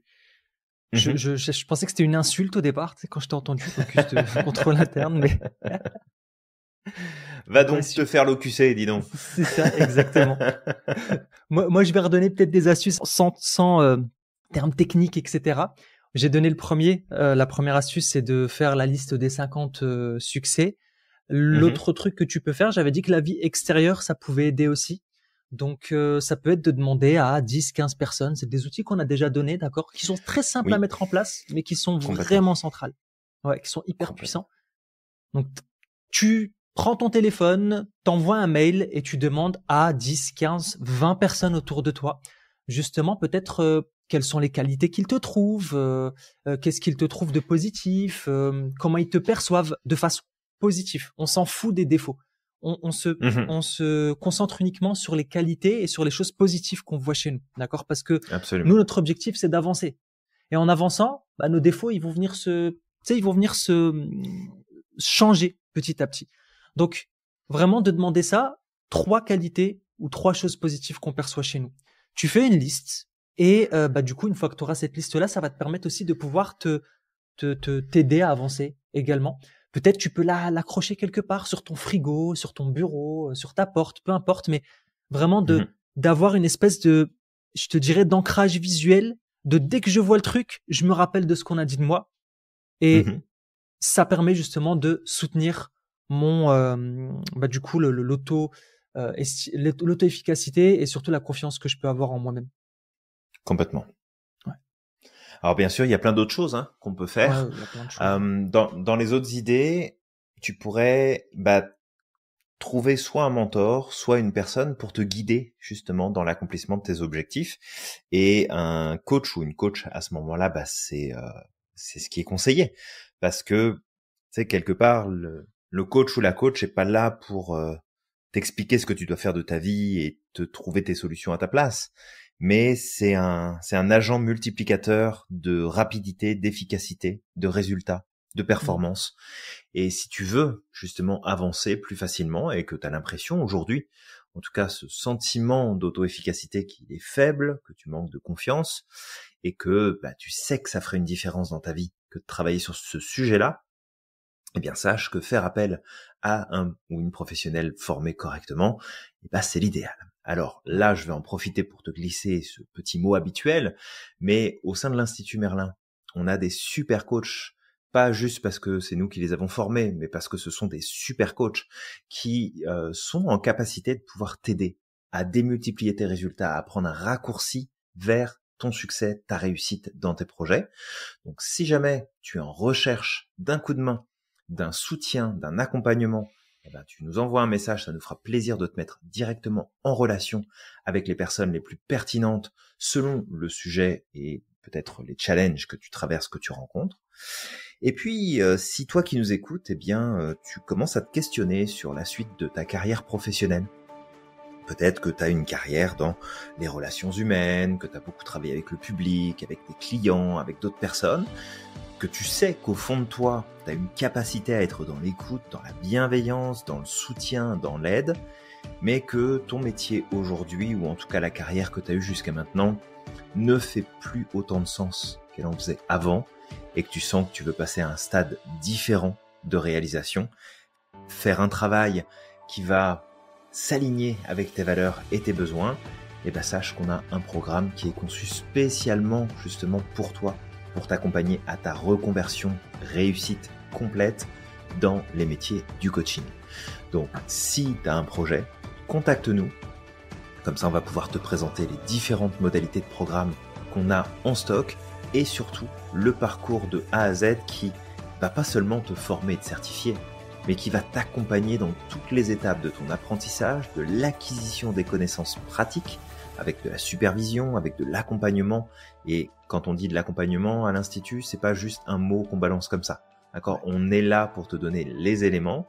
pensais que c'était une insulte au départ, quand je t'ai entendu, locus de contrôle interne, mais...
Va donc te faire locuser, dis donc.
C'est ça, exactement. moi, je vais redonner peut-être des astuces sans termes techniques, etc. J'ai donné le premier. La première astuce, c'est de faire la liste des 50 succès. L'autre truc que tu peux faire, j'avais dit que la vie extérieure, ça pouvait aider aussi. Donc, ça peut être de demander à 10, 15 personnes. C'est des outils qu'on a déjà donnés, d'accord, qui sont très simples à mettre en place, mais qui sont vraiment centrales. Ouais, qui sont hyper puissants. Donc, tu prends ton téléphone, t'envoies un mail et tu demandes à 10, 15, 20 personnes autour de toi, justement, peut-être quelles sont les qualités qu'ils te trouvent, qu'est-ce qu'ils te trouvent de positif, comment ils te perçoivent de façon positive. On s'en fout des défauts. On se concentre uniquement sur les qualités et sur les choses positives qu'on voit chez nous, d'accord? Parce que nous, notre objectif, c'est d'avancer. Et en avançant, nos défauts, ils vont venir se changer petit à petit. Donc, vraiment de demander ça, 3 qualités ou 3 choses positives qu'on perçoit chez nous. Tu fais une liste et du coup, une fois que tu auras cette liste-là, ça va te permettre aussi de pouvoir te t'aider à avancer également. Peut-être tu peux l'accrocher quelque part sur ton frigo, sur ton bureau, sur ta porte, peu importe, mais vraiment
Mhm.
d'avoir une espèce de, je te dirais, d'ancrage visuel, de dès que je vois le truc, je me rappelle de ce qu'on a dit de moi. Et
Mhm.
ça permet justement de soutenir mon, du coup, l'auto-efficacité et surtout la confiance que je peux avoir en moi-même.
Complètement.
Ouais.
Alors bien sûr, il y a plein d'autres choses qu'on peut
Ouais,
faire.
il y a plein de choses.
Dans les autres idées, tu pourrais trouver soit un mentor, soit une personne pour te guider justement dans l'accomplissement de tes objectifs. Et un coach ou une coach à ce moment-là, c'est ce qui est conseillé, parce que tu sais quelque part le coach ou la coach est pas là pour t'expliquer ce que tu dois faire de ta vie et te trouver tes solutions à ta place, mais c'est un agent multiplicateur de rapidité, d'efficacité, de résultats, de
Mm.
performance. Et si tu veux justement avancer plus facilement et que tu as l'impression aujourd'hui, en tout cas ce sentiment d'auto-efficacité qui est faible, que tu manques de confiance et que tu sais que ça ferait une différence dans ta vie que de travailler sur ce sujet-là, eh bien sache que faire appel à un ou une professionnelle formée correctement, c'est l'idéal. Alors
Ouais.
là, je vais en profiter pour te glisser ce petit mot habituel, mais au sein de l'Institut Merlin, on a des super coachs, pas juste parce que c'est nous qui les avons formés, mais parce que ce sont des super coachs qui sont en capacité de pouvoir t'aider à démultiplier tes résultats, à prendre un raccourci vers ton succès, ta réussite dans tes projets. Donc si jamais tu es en recherche d'un coup de main, d'un soutien, d'un accompagnement, tu nous envoies un message, ça nous fera plaisir de te mettre directement en relation avec les personnes les plus pertinentes selon le sujet et peut-être les challenges que tu traverses, que tu rencontres. Et puis, si toi qui nous écoutes, tu commences à te questionner sur la suite de ta carrière professionnelle. Peut-être que tu as une carrière dans les relations humaines, que tu as beaucoup travaillé avec le public, avec des clients, avec d'autres personnes, que tu sais qu'au fond de toi, tu as une capacité à être dans l'écoute, dans la bienveillance, dans le soutien, dans l'aide, mais que ton métier aujourd'hui, ou en tout cas la carrière que tu as eue jusqu'à maintenant, ne fait plus autant de sens qu'elle en faisait avant, et que tu sens que tu veux passer à un stade différent de réalisation, faire un travail qui va s'aligner avec tes valeurs et tes besoins, sache qu'on a un programme qui est conçu spécialement justement pour toi, pour t'accompagner à ta reconversion réussite complète dans les métiers du coaching. Donc, si tu as un projet, contacte-nous. Comme ça, on va pouvoir te présenter les différentes modalités de programme qu'on a en stock et surtout le parcours de A à Z qui va pas seulement te former et te certifier, mais qui va t'accompagner dans toutes les étapes de ton apprentissage, de l'acquisition des connaissances pratiques, avec de la supervision, avec de l'accompagnement. Et quand on dit de l'accompagnement à l'Institut, c'est pas juste un mot qu'on balance comme ça. D'accord ? On est là pour te donner les éléments,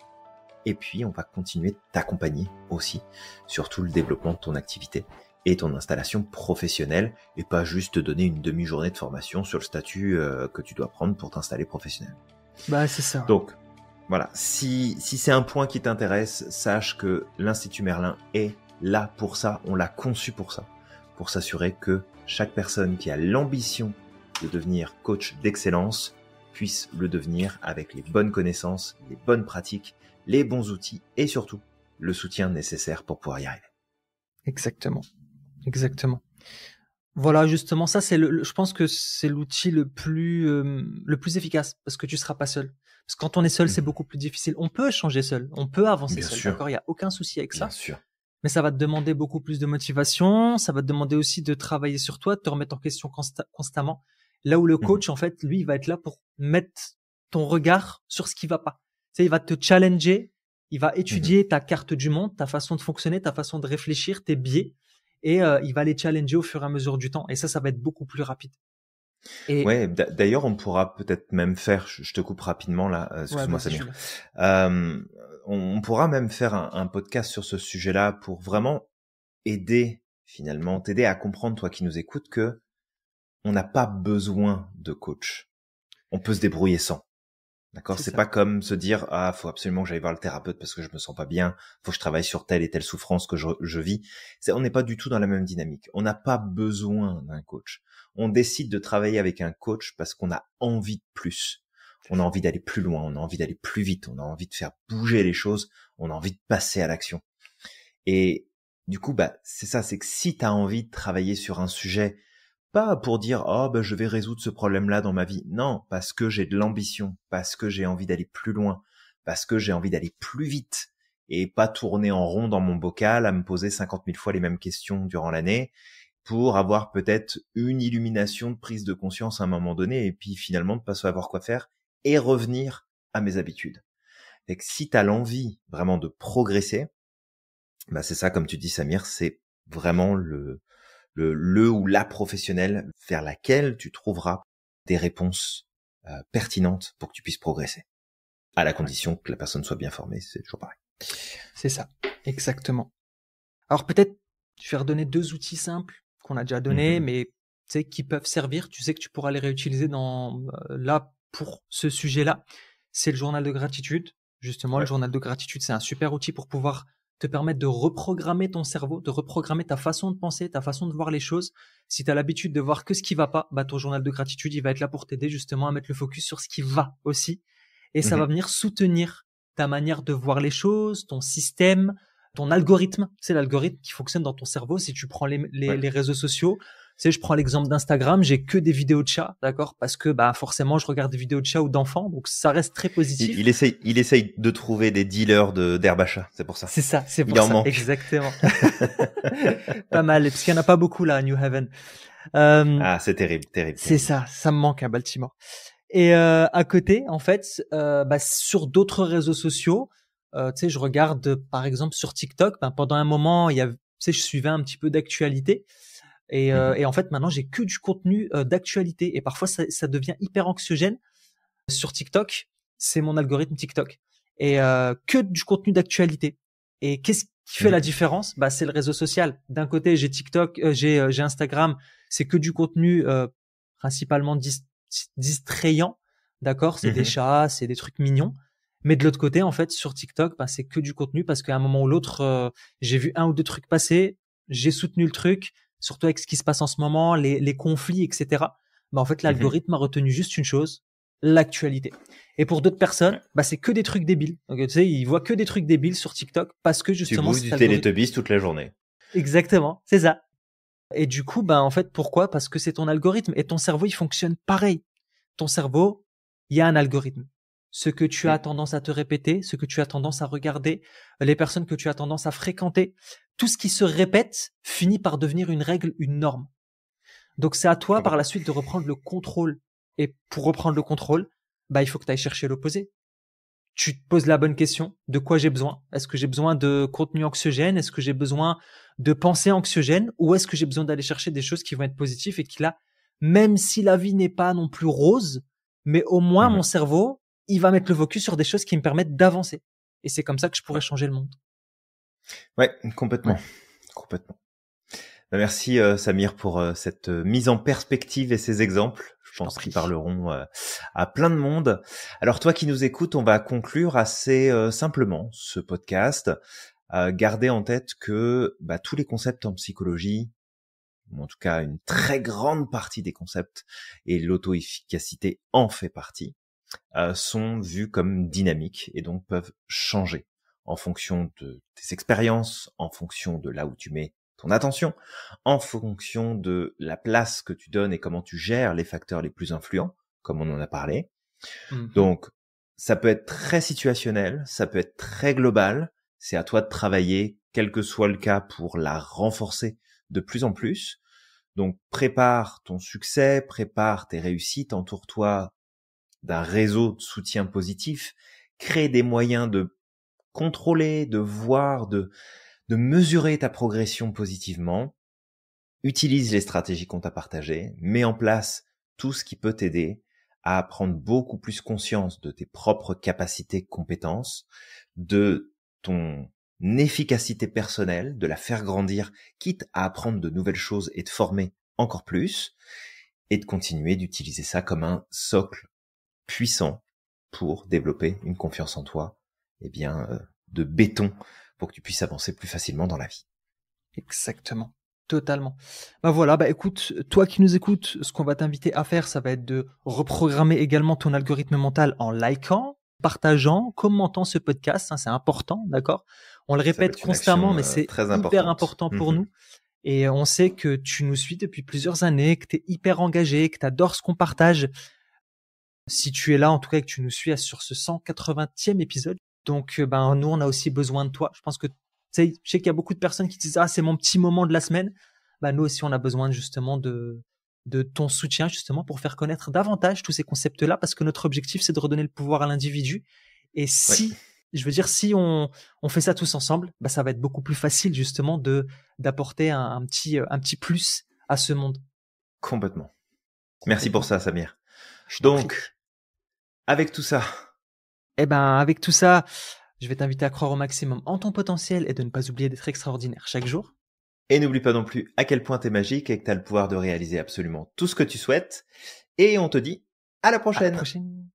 et puis on va continuer de t'accompagner aussi sur tout le développement de ton activité et ton installation professionnelle, et pas juste te donner une demi-journée de formation sur le statut que tu dois prendre pour t'installer professionnel.
C'est ça.
Donc, voilà, si c'est un point qui t'intéresse, sache que l'Institut Merlin est là pour ça, on l'a conçu pour ça, pour s'assurer que chaque personne qui a l'ambition de devenir coach d'excellence puisse le devenir avec les bonnes connaissances, les bonnes pratiques, les bons outils et surtout le soutien nécessaire pour pouvoir y arriver.
Exactement. Exactement. Voilà, justement, ça, je pense que c'est l'outil le plus efficace parce que tu seras pas seul. Parce que quand on est seul, c'est beaucoup plus difficile. On peut changer seul, on peut avancer
Bien
seul,
sûr,
d'accord? Il y a aucun souci avec
bien
ça.
sûr.
Mais ça va te demander beaucoup plus de motivation. Ça va te demander aussi de travailler sur toi, de te remettre en question constamment. Là où le
Mhm,
coach, en fait, lui, il va être là pour mettre ton regard sur ce qui va pas. Tu sais, il va te challenger. Il va
mhm.
étudier ta carte du monde, ta façon de fonctionner, ta façon de réfléchir, tes biais. Et il va les challenger au fur et à mesure du temps. Et ça va être beaucoup plus rapide. Et
Ouais, d'ailleurs, on pourra peut-être même faire, je te coupe rapidement là,
ouais,
excuse-moi
vas-y,
Samir,
Jules.
on pourra même faire un podcast sur ce sujet-là pour vraiment t'aider à comprendre, toi qui nous écoutes, que on n'a pas besoin de coach. On peut se débrouiller sans. D'accord?
C'est
C'est
ça.
pas comme se dire, ah, faut absolument que j'aille voir le thérapeute parce que je me sens pas bien, faut que je travaille sur telle et telle souffrance que je vis. On n'est pas du tout dans la même dynamique. On n'a pas besoin d'un coach. On décide de travailler avec un coach parce qu'on a envie de plus.
C'est
On a
ça.
envie d'aller plus loin, on a envie d'aller plus vite, on a envie de faire bouger les choses, on a envie de passer à l'action. Et du coup, c'est ça, c'est que si tu as envie de travailler sur un sujet, pas pour dire oh je vais résoudre ce problème-là dans ma vie. Non, parce que j'ai de l'ambition, parce que j'ai envie d'aller plus loin, parce que j'ai envie d'aller plus vite et pas tourner en rond dans mon bocal à me poser 50 000 fois les mêmes questions durant l'année pour avoir peut-être une illumination de prise de conscience à un moment donné et puis finalement de pas savoir quoi faire et revenir à mes habitudes. Et que si tu as l'envie vraiment de progresser, c'est ça comme tu dis Samir, c'est vraiment le ou la professionnelle vers laquelle tu trouveras des réponses pertinentes pour que tu puisses progresser. À la
Ouais,
condition que la personne soit bien formée, c'est toujours pareil.
c'est ça. Exactement. Alors peut-être, je vais redonner 2 outils simples qu'on a déjà donnés,
Mhm.
mais tu sais, qui peuvent servir. Tu sais que tu pourras les réutiliser là, pour ce sujet-là. C'est le journal de gratitude. Justement, le
Ouais.
journal de gratitude, c'est un super outil pour pouvoir te permettre de reprogrammer ton cerveau, de reprogrammer ta façon de penser, ta façon de voir les choses. Si tu as l'habitude de voir que ce qui va pas, ton journal de gratitude, il va être là pour t'aider justement à mettre le focus sur ce qui va aussi. Et ça va
Mhm.
venir soutenir ta manière de voir les choses, ton système, ton algorithme. C'est l'algorithme qui fonctionne dans ton cerveau. Si tu prends
Ouais.
les réseaux sociaux, je prends l'exemple d'Instagram, j'ai que des vidéos de chats, d'accord? Parce que forcément, je regarde des vidéos de chats ou d'enfants, donc ça reste très positif.
Il essaye de trouver des dealers d'herbe à chat, c'est pour ça.
C'est
Il
pour
en
ça,
manque.
exactement. Pas mal, parce qu'il y en a pas beaucoup là à New Haven. Euh,
Ah, c'est terrible, terrible,
c'est
terrible.
ça, ça me manque à Baltimore. Et à côté, en fait, sur d'autres réseaux sociaux, je regarde par exemple sur TikTok. Pendant un moment, je suivais un petit peu d'actualité.
Mhm.
Et en fait, maintenant, j'ai que du contenu d'actualité. Et parfois, ça devient hyper anxiogène. Sur TikTok, c'est mon algorithme TikTok. Et que du contenu d'actualité. Et qu'est-ce qui fait la
Mhm.
différence? C'est le réseau social. D'un côté, j'ai TikTok, j'ai Instagram. C'est que du contenu principalement distrayant. D'accord? C'est des
Mhm.
chats, c'est des trucs mignons. Mais de l'autre côté, en fait, sur TikTok, c'est que du contenu parce qu'à un moment ou l'autre, j'ai vu un ou deux trucs passer, j'ai soutenu le truc, surtout avec ce qui se passe en ce moment, les conflits, etc. En fait,
Mhm.
l'algorithme a retenu juste une chose, l'actualité. Et pour d'autres personnes,
Ouais.
c'est que des trucs débiles. Donc, ils voient que des trucs débiles sur TikTok parce que
Tu
justement
bouffes
cet
du
algorithme.
Teletubbies toute la journée.
Exactement, c'est ça. Et du coup, en fait, pourquoi? Parce que c'est ton algorithme et ton cerveau, il fonctionne pareil. Ton cerveau, il y a un algorithme. Ce que tu as
Mhm.
tendance à te répéter, ce que tu as tendance à regarder, les personnes que tu as tendance à fréquenter, tout ce qui se répète finit par devenir une règle, une norme. Donc c'est à toi par la
Complètement.
suite de reprendre le contrôle. Et pour reprendre le contrôle, il faut que tu ailles chercher l'opposé. Tu te poses la bonne question, de quoi j'ai besoin? Est-ce que j'ai besoin de contenu anxiogène? Est-ce que j'ai besoin de pensée anxiogène? Ou est-ce que j'ai besoin d'aller chercher des choses qui vont être positives et qui là, même si la vie n'est pas non plus rose, mais au moins mon
Mhm.
cerveau, il va mettre le focus sur des choses qui me permettent d'avancer. Et c'est comme ça que je pourrais
Ouais.
changer le monde.
Ouais, complètement.
Ouais,
Complètement. Merci Samir pour cette mise en perspective et ces exemples. Je
je t'en
pense qu'ils
prie.
parleront à plein de monde. Alors toi qui nous écoutes, on va conclure assez simplement ce podcast. Gardez en tête que tous les concepts en psychologie, ou en tout cas une très grande partie des concepts, et l'auto-efficacité en fait partie, sont vus comme dynamiques et donc peuvent changer en fonction de tes expériences, en fonction de là où tu mets ton attention, en fonction de la place que tu donnes et comment tu gères les facteurs les plus influents, comme on en a parlé.
Mhm.
Donc, ça peut être très situationnel, ça peut être très global. C'est à toi de travailler, quel que soit le cas, pour la renforcer de plus en plus. Donc, prépare ton succès, prépare tes réussites, entoure-toi d'un réseau de soutien positif, crée des moyens de contrôler, de voir, de mesurer ta progression positivement, utilise les stratégies qu'on t'a partagées, mets en place tout ce qui peut t'aider à prendre beaucoup plus conscience de tes propres capacités, compétences, de ton efficacité personnelle, de la faire grandir, quitte à apprendre de nouvelles choses et te former encore plus, et de continuer d'utiliser ça comme un socle puissant pour développer une confiance en toi, de béton, pour que tu puisses avancer plus facilement dans la vie.
Exactement. Totalement. Bah voilà, bah écoute, toi qui nous écoutes, ce qu'on va t'inviter à faire, ça va être de reprogrammer également ton algorithme mental en likant, partageant, commentant ce podcast, c'est important, d'accord? On le répète constamment, mais c'est
très
hyper important pour nous. Et on sait que tu nous suis depuis plusieurs années, que tu es hyper engagé, que tu adores ce qu'on partage. Si tu es là, en tout cas, que tu nous suis sur ce 180e épisode. Donc, nous, on a aussi besoin de toi. Je pense que, tu sais, je sais qu'il y a beaucoup de personnes qui disent, ah, c'est mon petit moment de la semaine. Nous aussi, on a besoin justement de ton soutien, justement, pour faire connaître davantage tous ces concepts-là, parce que notre objectif, c'est de redonner le pouvoir à l'individu. Et si, je veux dire, si on fait ça tous ensemble, ça va être beaucoup plus facile, justement, d'apporter un petit plus à ce monde.
Complètement. Merci pour ça, Samir. Donc, avec tout ça.
Avec tout ça, je vais t'inviter à croire au maximum en ton potentiel et de ne pas oublier d'être extraordinaire chaque jour.
Et n'oublie pas non plus à quel point t'es magique et que t'as le pouvoir de réaliser absolument tout ce que tu souhaites. Et on te dit à la prochaine.
À la prochaine.